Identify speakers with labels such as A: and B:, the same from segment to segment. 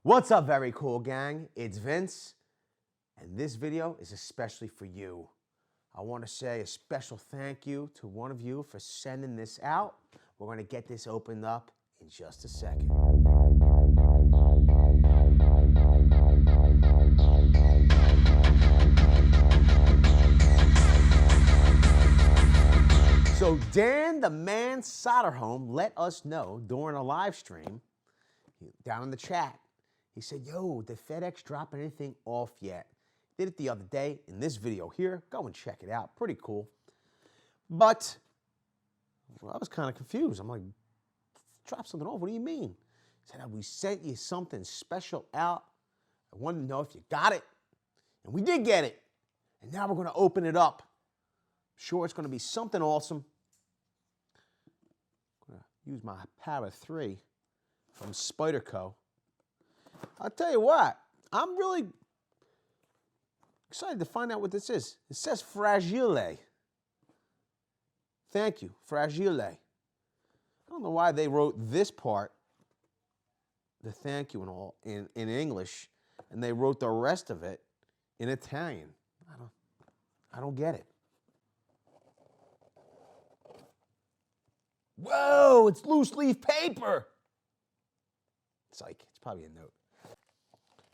A: What's up, very cool gang? It's Vince, and this video is especially for you. I want to say a special thank you to one of you for sending this out. We're going to get this opened up in just a second. So Dan The Man Soderholm let us know during a live stream down in the chat. He said, yo, did FedEx drop anything off yet? Did it the other day in this video here. Go and check it out. Pretty cool. But I was kind of confused. I'm like, drop something off? What do you mean? He said, we sent you something special out. I wanted to know if you got it. And we did get it. And now we're going to open it up. I'm sure it's going to be something awesome. I'm going to use my Power 3 from Spyderco. I'll tell you what, I'm really excited to find out what this is. It says Fragile. Thank you, Fragile. I don't know why they wrote this part, the thank you and all, in English, and they wrote the rest of it in Italian. I don't get it. Whoa, it's loose leaf paper. Psych, it's probably a note.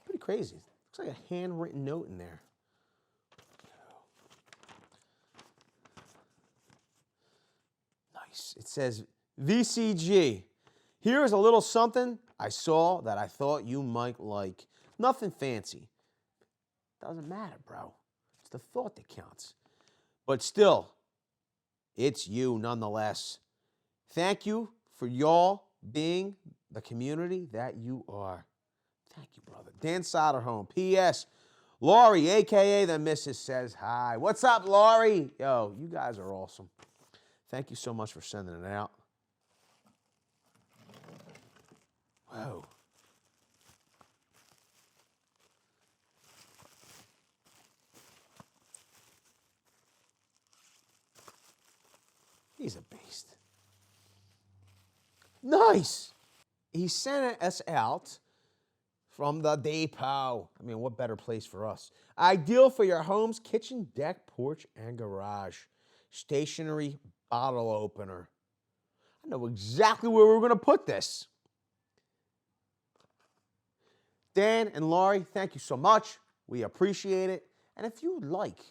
A: Pretty crazy. Looks like a handwritten note in there. Nice. It says, VCG. Here is a little something I saw that I thought you might like. Nothing fancy. Doesn't matter, bro. It's the thought that counts. But still, it's you nonetheless. Thank you for y'all being the community that you are. Thank you, brother. Dan Soderholm. P.S. Laurie, a.k.a. the Mrs. says hi. What's up, Laurie? Yo, you guys are awesome. Thank you so much for sending it out. Whoa. He's a beast. Nice. He sent us out from the depot. I mean, what better place for us? Ideal for your home's kitchen, deck, porch, and garage. Stationary bottle opener. I know exactly where we're going to put this. Dan and Laurie, thank you so much. We appreciate it. And if you'd like,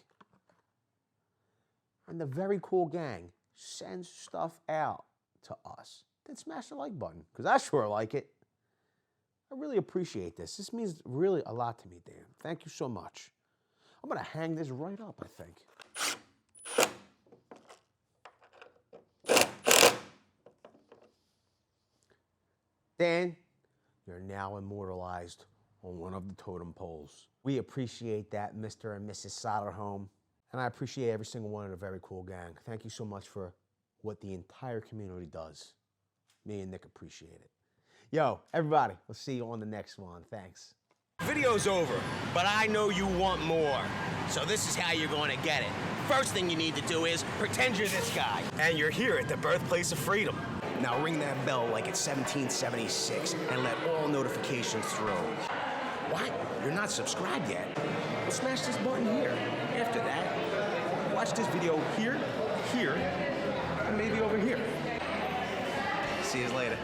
A: and the very cool gang sends stuff out to us, then smash the like button, because I sure like it. I really appreciate this. This means really a lot to me, Dan. Thank you so much. I'm going to hang this right up, I think. Dan, you're now immortalized on one of the totem poles. We appreciate that, Mr. and Mrs. Soderholm. And I appreciate every single one of the very cool gang. Thank you so much for what the entire community does. Me and Nick appreciate it. Yo, everybody, we'll see you on the next one. Thanks.
B: Video's over, but I know you want more. So this is how you're going to get it. First thing you need to do is pretend you're this guy. And you're here at the birthplace of freedom. Now ring that bell like it's 1776 and let all notifications through. What? You're not subscribed yet? Well, smash this button here. After that, watch this video here, and maybe over here. See you later.